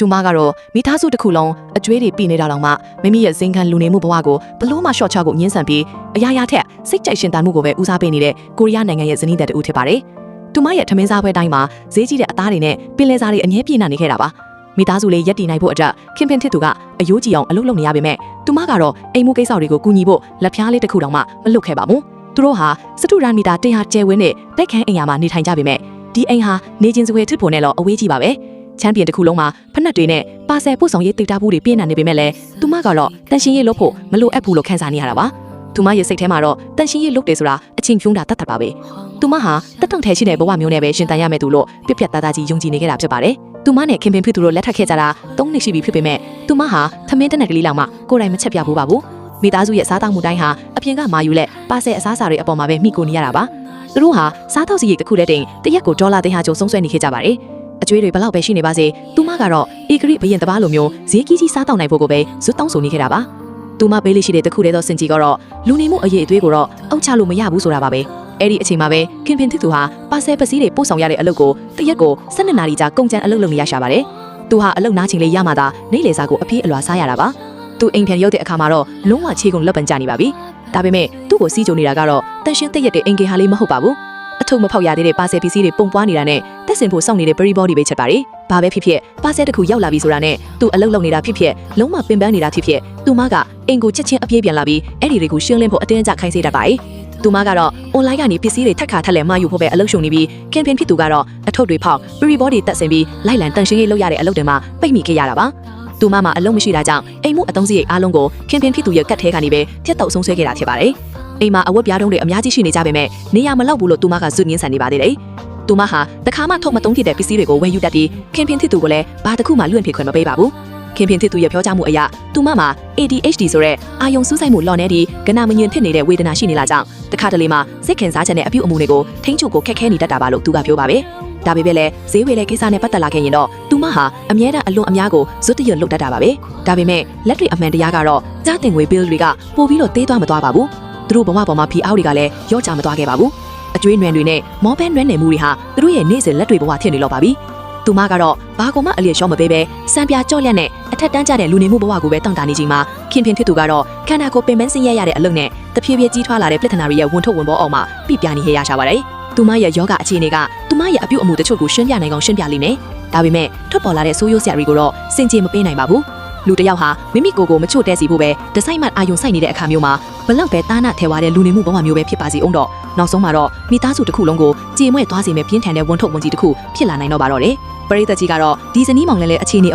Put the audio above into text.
တူမကတော့မိသားစုတစ်ခုလုံးအကျွေးတွေပြည်နေတာတော့မှမိမိရဲ့ဇင်ခံလူနေမှုဘဝကိုဘလို့မှရှော့ချကိုညှင်းဆန်ပြီးအရာရာထက်စိတ်ကြိုက်ရှင်သန်မှုကိုပဲဦးစားပေးနေတဲ့ကိုရီးယားနိုင်ငံရဲ့ဇနီးတဲ့တူဖြစ်ပါတယ်။တူမရဲ့ထမင်းစားပွဲတိုင်းမှာဈေးကြီးတဲ့အသားတွေနဲ့ပင်လယ်စားတွေအငဲပြေးနေခဲ့တာပါ။မိသားစုလေးရက်တည်နိုင်ဖို့အတွက်ခင်ဖင်တစ်သူကအယိုးကြီးအောင်အလုပ်လုပ်နေရပေမဲ့တူမကတော့အိမ်မှုကိစ္စတွေကိုကူညီဖို့လက်ဖျားလေးတစ်ခုတောင်မှမလွတ်ခဲ့ပါဘူး။သူတို့ဟာစတုရန်မီတာ100ကျဲဝင်းနဲ့တိုက်ခန်းအိမ်ယာမှာနေထိုင်ကြပေမဲ့ဒီအိမ်ဟာနေချင်းစပွဲထစ်ဖို့နဲ့တော့အဝေးကြီးပါပဲ။ချမ်းပြင်တစ်ခုလုံးမှာဖက်နှက်တွေနဲ့ပါဆယ်ပို့ဆောင်ရေးတိတ်တာဘူးတွေပြည့်နေပေမဲ့လည်းတူမကတော့တန်ရှင်ရေးလုပ်ဖို့မလိုအပ်ဘူးလို့ခံစားနေရတာပါ။တူမရဲ့စိတ်ထဲမှာတော့တန်ရှင်ရေးလုပ်တယ်ဆိုတာအချင်းဖြုံးတာတတ်တတ်ပါပဲ။တူမဟာတက်တုံထဲရှိတဲ့ဘဝမျိုးနဲ့ပဲရှင်တန်ရမယ်သူလို့ပြပြသားသားကြီးယုံကြည်နေခဲ့တာဖြစ်ပါတယ်။တူမနဲ့ခင်ပင်ဖြစ်သူတို့လက်ထပ်ခဲ့ကြတာ3နှစ်ရှိပြီဖြစ်ပေမဲ့တူမဟာသမင်းတက်တဲ့ကလေးလောက်မှကိုယ်တိုင်မချက်ပြဘူးပါဘူး။မိသားစုရဲ့စားတောက်မှုတိုင်းဟာအပြင်ကမာယူလက်ပါဆယ်အစားအစာတွေအပေါ်မှာပဲမိကိုနေရတာပါ။သူတို့ဟာစားတောက်စီရိတ်တစ်ခုတည်းတင်တရက်ကိုဒေါ်လာ300ကျော်ဆုံးဆွဲနေခဲ့ကြပါတယ်။အကျွေးတွေဘလောက်ပဲရှိနေပါစေတူမကတော့ဧကရိဘရင်တပားလိုမျိုးဈေးကြီးကြီးစားတောက်နိုင်ဖို့ကိုပဲဇွတ်တောင်းဆိုနေခဲ့တာပါ။တူမပေးလေးရှိတဲ့တခုတည်းသောစင်ကြီးကတော့လူနေမှုအရေးအသွေးကိုတော့အောက်ချလို့မရဘူးဆိုတာပါပဲ။အဲ့ဒီအချိန်မှာပဲခင်ဖင်တစ်သူဟာပါဆယ်ပစည်းတွေပို့ဆောင်ရတဲ့အလုပ်ကိုတရက်ကို12နာရီကြာကုန်ကျန်အလုပ်လုပ်နေရရှာပါတယ်။သူဟာအလုပ်နားချိန်လေးရမှသာနေ့လယ်စာကိုအပြေးအလွှာစားရတာပါ။သူအိမ်ပြန်ရောက်တဲ့အခါမှာတော့လုံးဝခြေကုန်လက်ပံကျနေပါပြီ။ဒါပေမဲ့သူ့ကိုစီးကြုံနေတာကတော့တန်ရှင်းသက်ရက်တဲ့အင်ကေဟာလေးမဟုတ်ပါဘူး။အထုပ်မဖောက်ရသေးတဲ့ပါဆယ်ပစ္စည်းတွေပုံပွားနေတာနဲ့တက်စင်ဖို့စောင့်နေတဲ့ berry body ပဲချက်ပါတယ်။ဘာပဲဖြစ်ဖြစ်ပါဆယ်တစ်ခုရောက်လာပြီဆိုတာနဲ့သူအလုပ်လုပ်နေတာဖြစ်ဖြစ်လုံးဝပင်ပန်းနေတာဖြစ်ဖြစ်သူမကအင်ကိုချက်ချင်းအပြေးပြန်လာပြီးအဲ့ဒီတွေကိုရှင်းလင်းဖို့အတင်းအကျပ်ခိုင်းစေတတ်ပါတယ်။သူမကတော့ online ကနေပစ္စည်းတွေထက်ခါထက်လဲမှာယူဖို့ပဲအလုပ်ရှုံနေပြီးခင်ဖင်ဖြစ်သူကတော့အထုပ်တွေဖောက် berry body တက်စင်ပြီးလိုက်လံတန်ရှင်းရေးလုပ်ရတဲ့အလုပ်တွေမှာပိတ်မိခဲ့ရတာပါ။သူမမှာအလုံးမရှိတာကြောင့်အိမ်မှုအသုံးစရိတ်အားလုံးကိုခင်ဖင်ဖြစ်သူရဲ့ကတ်ထဲကနေပဲပြတ်တောက်ဆုံးဆွဲခဲ့တာဖြစ်ပါတယ်။အိမ်မှာအဝတ်ပြားတုံးတွေအများကြီးရှိနေကြပေမဲ့နေရမလောက်ဘူးလို့သူမကဇွတ်ငင်းဆန်နေပါသေးတယ်။သူမဟာတခါမှထုတ်မသုံးဖြစ်တဲ့ပစ္စည်းတွေကိုဝယ်ယူတတ်ပြီးခင်ဖင်ဖြစ်သူကလည်းဘာတစ်ခုမှလွင့်ဖြစ်ခွင့်မပေးပါဘူး။ခင်ဖင်ဖြစ်သူရဲ့ပြောကြားမှုအရသူမမှာ ADHD ဆိုတဲ့အာယုံစူးစိုက်မှုလော်နေသည့်ကနာမငြင်ဖြစ်နေတဲ့ဝေဒနာရှိနေလာကြောင်းတခါတလေမှာစိတ်ခင်စားချက်နဲ့အပြုအမူတွေကိုထိန်းချုပ်ကိုခက်ခဲနေတတ်တာပါလို့သူကပြောပါပဲ။ဒါပေမဲ့လည်းဈေးဝယ်တဲ့ကိစ္စနဲ့ပတ်သက်လာခဲ့ရင်တော့သူမဟာအမြဲတမ်းအလွန်အများကိုဇွတ်တရွတ်လုပ်တတ်တာပါပဲ။ဒါပေမဲ့လက်တွေ့အမှန်တရားကတော့ကြားတင်ငွေ bill တွေကပိုပြီးတော့သေးသွားမသွားပါဘူး။သူတို့ဘဝပေါ်မှာဖီအောက်တွေကလည်းရော့ချမသွားခဲ့ပါဘူး။အကျွေးနွယ်တွေနဲ့မောပန်းနွယ်နယ်မှုတွေဟာသူတို့ရဲ့နေ့စဉ်လက်တွေ့ဘဝဖြစ်နေတော့ပါပြီ။သူမကတော့ဘာကောင်မှအလျက်ရှော့မပေးပဲစံပြကြော့လက်နဲ့အထက်တန်းကျတဲ့လူနေမှုဘဝကိုပဲတောင့်တနေချိန်မှာခင်ဖင်ဖြစ်သူကတော့ခန္ဓာကိုယ်ပင်ပန်းဆင်းရဲရတဲ့အလုပ်နဲ့တဖြည်းဖြည်းကြီးထွားလာတဲ့ပြဿနာတွေရဲ့ဝန်ထုတ်ဝန်ပေါ်အောင်မှာပြပြနေရရှာပါတယ်။သူမရဲ့ယောဂအခြေအနေကသူမရဲ့အပြုအမူတချို့ကိုရှင်းပြနိုင်အောင်ရှင်းပြလိမ့်မယ်။ဒါပေမဲ့ထွက်ပေါ်လာတဲ့ဆိုးရိုးစရာတွေကိုတော့စင်ကြေမပေးနိုင်ပါဘူး။လူတစ်ယောက်ဟာမိမိကိုယ်ကိုမချို့တဲ့စီဖို့ပဲဒီဇိုင်းမှအာယုံဆိုင်နေတဲ့အခါမျိုးမှာဘလောက်ပဲတားနာထဲဝါတဲ့လူနေမှုဘဝမျိုးပဲဖြစ်ပါစေအောင်တော့နောက်ဆုံးမှာတော့မိသားစုတစ်ခုလုံးကိုကြေမွဲ့သွားစေမယ့်ပြင်းထန်တဲ့ဝန်ထုတ်ဝန်ကြီးတစ်ခုဖြစ်လာနိုင်တော့ပါတော့တယ်။ပရိသတ်ကြီးကတော့ဒီဇနီးမောင်လည်းအခြေအနေ